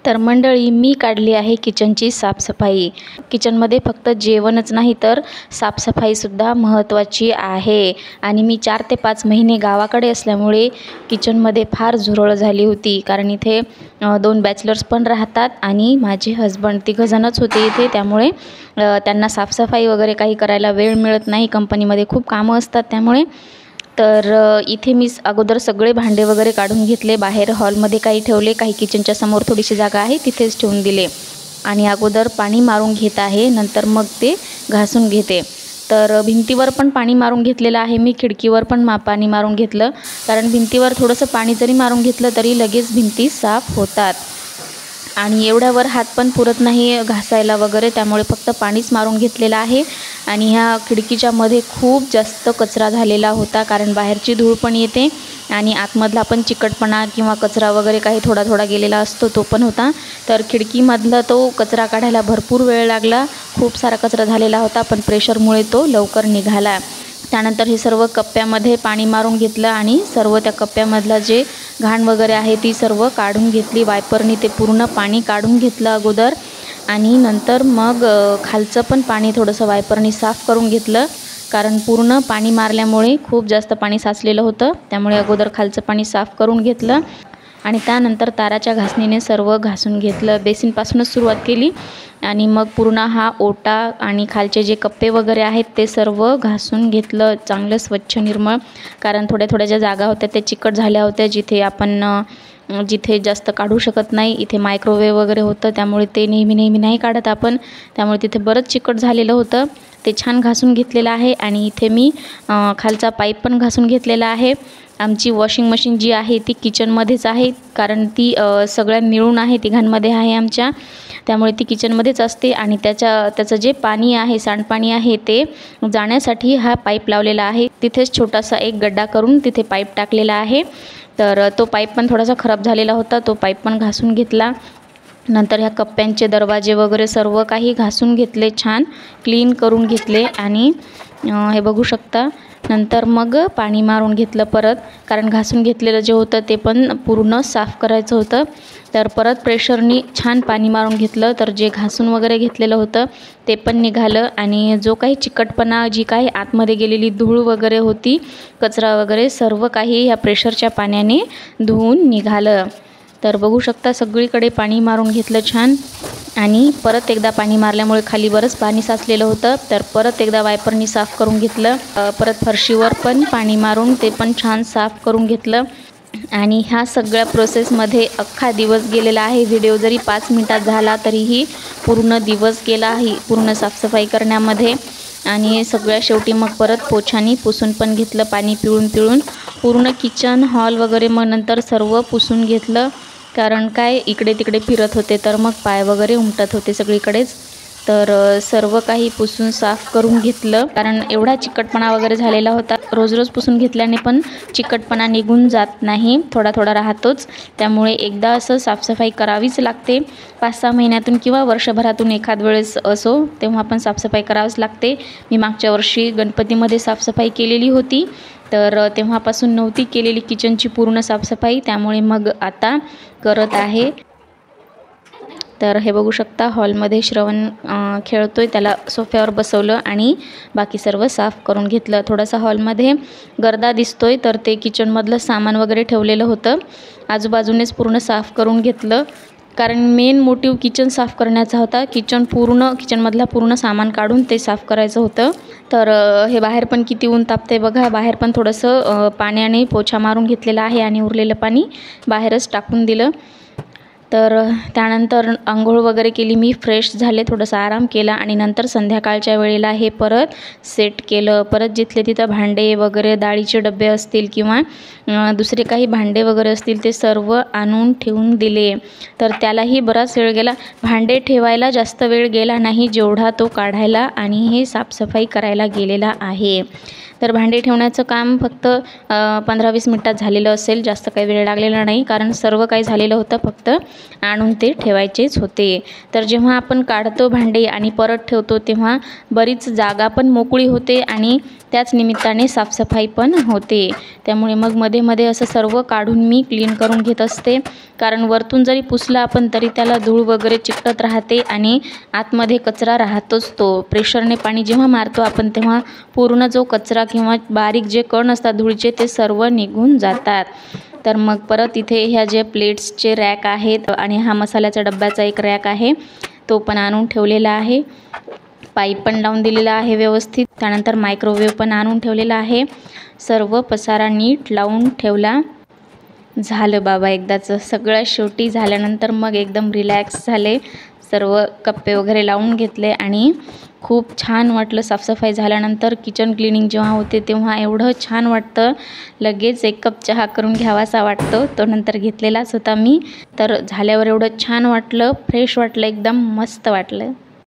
तर मंडळी, मी काढली आहे किचनची साफसफाई. किचनमध्ये फक्त जेवणच नाही तर साफसफाईसुद्धा महत्त्वाची आहे. आणि मी 4 ते 5 महिने गावाकडे असल्यामुळे किचनमध्ये फार झुरळ झाली होती. कारण इथे 2 बॅचलर्स पण राहतात आणि माझे हजबंड, तिघंजणच होते इथे. त्यामुळे त्यांना साफसफाई वगैरे काही करायला वेळ मिळत नाही. कंपनीमध्ये खूप कामं असतात त्यामुळे. तर इथे मी अगोदर सगळे भांडे वगैरे काढून घेतले. बाहेर हॉलमध्ये काही ठेवले, काही किचनच्या समोर थोडीशी जागा आहे तिथेच ठेवून दिले. आणि अगोदर पाणी मारून घेत आहे, नंतर मग ते घासून घेते. तर भिंतीवर पण पाणी मारून घेतलेलं आहे मी, खिडकीवर पण पाणी मारून घेतलं. कारण भिंतीवर थोडंसं पाणी जरी मारून घेतलं तरी लगेच भिंती साफ होतात. आणि एवढ्यावर हात पण पुरत नाही घासायला वगैरे, त्यामुळे फक्त पाणीच मारून घेतलेलं आहे. आणि ह्या खिडकीच्या मध्ये खूप जास्त कचरा झालेला होता, कारण बाहेरची धूळ पण येते आणि आतमधला पण चिकटपणा किंवा कचरा वगैरे काही थोडा थोडा गेलेला असतो तो पण होता. तर खिडकीमधला तो कचरा काढायला भरपूर वेळ लागला. खूप सारा कचरा झालेला होता, पण प्रेशरमुळे तो लवकर निघाला. त्यानंतर हे सर्व कप्प्यामध्ये पाणी मारून घेतलं आणि सर्व त्या कप्प्यामधलं जे घाण वगैरे आहे ती सर्व काढून घेतली. वायपरनी ते पूर्ण पाणी काढून घेतलं अगोदर. आणि नंतर मग खालचं पण पाणी थोडंसं वायपरनी साफ करून घेतलं, कारण पूर्ण पाणी मारल्यामुळे खूप जास्त पाणी साचलेलं होतं. त्यामुळे अगोदर खालचं पाणी साफ करून घेतलं आणि त्यानंतर ताराच्या घासणीने सर्व घासून घेतलं. बेसिनपासूनच सुरुवात केली आणि मग पूर्ण हा ओटा आणि खालचे जे कप्पे वगैरे आहेत ते सर्व घासून घेतलं चांगलं स्वच्छ निर्मळ. कारण थोड्या थोड्या ज्या जागा होत्या त्या चिकट झाल्या होत्या, जिथे जास्त काढू शकत नाही. इथे मायक्रोवेव्ह वगैरे होतं, त्यामुळे ते नेहमी नाही काढत आपण. त्यामुळे तिथे बरंच चिकट झालेलं होतं, ते छान घासून घेतलेलं आहे. आणि इथे मी खालचा पाईप पण घासून घेतलेला आहे. आमची वॉशिंग मशीन जी आहे ती किचनमध्येच आहे, कारण ती सगळ्या मिळून आहे, तिघांमध्ये आहे आमच्या. त्यामुळे ती किचनमध्येच असते. आणि त्याचं जे पाणी आहे, सांडपाणी आहे, ते जाण्यासाठी हा पाईप लावलेला आहे. तिथेच छोटासा एक गड्डा करून तिथे पाईप टाकलेला आहे. तर तो पाईप पण थोडासा खराब झालेला होता, तो पाईप पण घासून घेतला. नंतर ह्या कप्प्यांचे दरवाजे वगैरे सर्व काही घासून घेतले, छान क्लीन करून घेतले. आणि हे बघू शकता. नंतर मग पाणी मारून घेतलं परत, कारण घासून घेतलेलं जे होतं ते पण पूर्ण साफ करायचं होतं. तर परत प्रेशरनी छान पाणी मारून घेतलं, तर जे घासून वगैरे घेतलेलं होतं ते पण निघालं. आणि जो काही चिकटपणा, जी काही आतमध्ये गेलेली धूळ वगैरे होती, कचरा वगैरे, सर्व काही ह्या प्रेशरच्या पाण्याने धुवून निघालं. तर बघू शकता, सगळीकडे पाणी मारून घेतलं छान. आणि परत एकदा पाणी मारल्यामुळे खाली बरंच पाणी साचलेलं होतं, तर परत एकदा वायपरनी साफ करून घेतलं. परत फरशीवर पण पाणी मारून ते पण छान साफ करून घेतलं. आणि ह्या सगळ्या प्रोसेसमध्ये अख्खा दिवस गेलेला आहे. व्हिडिओ जरी 5 मिनिटात झाला तरीही पूर्ण दिवस गेला आहे पूर्ण साफसफाई करण्यामध्ये. आणि सगळ्या शेवटी मग परत पोछानी पुसून पण घेतलं, पाणी पिळून पूर्ण किचन, हॉल वगैरे मग नंतर सर्व पुसून घेतलं. कारण काय, इकडे तिकडे फिरत होते तर मग पाय वगैरे उमटत होते सगळीकडेच. तर सर्व काही पुसून साफ करून घेतलं, कारण एवढा चिकटपणा वगैरे झालेला होता. रोज पुसून घेतल्याने पण चिकटपणा निघून जात नाही, थोडा थोडा राहतोच. त्यामुळे एकदा असं साफसफाई करावीच लागते. 5-6 महिन्यातून किंवा वर्षभरातून एखाद वेळेस असो, तेव्हा आपण साफसफाई करावीच लागते. मी मागच्या वर्षी गणपतीमध्ये साफसफाई केलेली होती, तर तेव्हापासून नव्हती केलेली किचनची पूर्ण साफसफाई, त्यामुळे मग आता करत आहे. तर हे बघू शकता, हॉलमध्ये श्रवण खेळतोय, त्याला सोफ्यावर बसवलं आणि बाकी सर्व साफ करून घेतलं. थोडासा हॉलमध्ये गर्दा दिसतोय, तर ते किचनमधलं सामान वगैरे ठेवलेलं होतं, आजूबाजूनेच पूर्ण साफ करून घेतलं. कारण मेन मोटिव्ह किचन साफ करण्याचा होता. किचनमधला पूर्ण सामान काढून ते साफ करायचं होतं. तर हे बाहेर पण किती ऊन तापते बघा. बाहेर पण थोडंसं पाण्याने पोछा मारून घेतलेला आहे आणि उरलेलं पाणी बाहेरच टाकून दिलं. तर त्यानंतर अंघोळ वगैरे केली मी, फ्रेश झाले, थोडासा आराम केला. आणि नंतर संध्याकाळच्या वेळेला हे परत सेट केलं. परत जिथले तिथं भांडे वगैरे, डाळीचे डबे असतील किंवा दुसरे काही भांडे वगैरे असतील ते सर्व आणून ठेवून दिले. तर त्यालाही बराच वेळ गेला. भांडे ठेवायला जास्त वेळ गेला नाही जेवढा तो काढायला आणि हे साफसफाई करायला गेलेला आहे. तर भांडे ठेवण्याचं काम फक्त 15-20 मिनिटात झालेलं असेल, जास्त काही वेळ लागलेला नाही, कारण सर्व काही झालेलं होतं, फक्त आणून ते ठेवायचेच होते. तर जेव्हा आपण काढतो भांडे आणि परत ठेवतो तेव्हा बरीच जागा पण मोकळी होते आणि त्याच निमित्ताने साफसफाई पण होते. त्यामुळे मग मध्ये मध्ये असं सर्व काढून मी क्लीन करून घेत असते. कारण वरतून जरी पुसलं आपण तरी त्याला धूळ वगैरे चिकटत राहते आणि आतमध्ये कचरा राहतोच. तो प्रेशरने पाणी जेव्हा मारतो आपण तेव्हा पूर्ण जो कचरा किंवा बारीक जे कण असतात धुळीचे ते सर्व निघून जातात. तर मग परत इथे ह्या जे प्लेट्सचे रॅक आहेत आणि हा मसाल्याच्या डब्याचा एक रॅक आहे तो पण आणून ठेवलेला आहे. पाईप पण लावून दिलेला आहे व्यवस्थित. त्यानंतर मायक्रोवेव्ह पण आणून ठेवलेला आहे. सर्व पसारा नीट लावून ठेवला. झालं बाबा एकदाचं सगळं शेवटी झाल्यानंतर मग एकदम रिलॅक्स झाले. सर्व कप्पे वगैरे लावून घेतले आणि खूप छान वाटलं. साफसफाई झाल्यानंतर किचन क्लिनिंग जेव्हा होते तेव्हा एवढं छान वाटतं. लगेच एक कप चहा करून घ्यावासा वाटतो. तो नंतर घेतलेलाच होता मी. तर झाल्यावर एवढं छान वाटलं, फ्रेश वाटलं, एकदम मस्त वाटलं.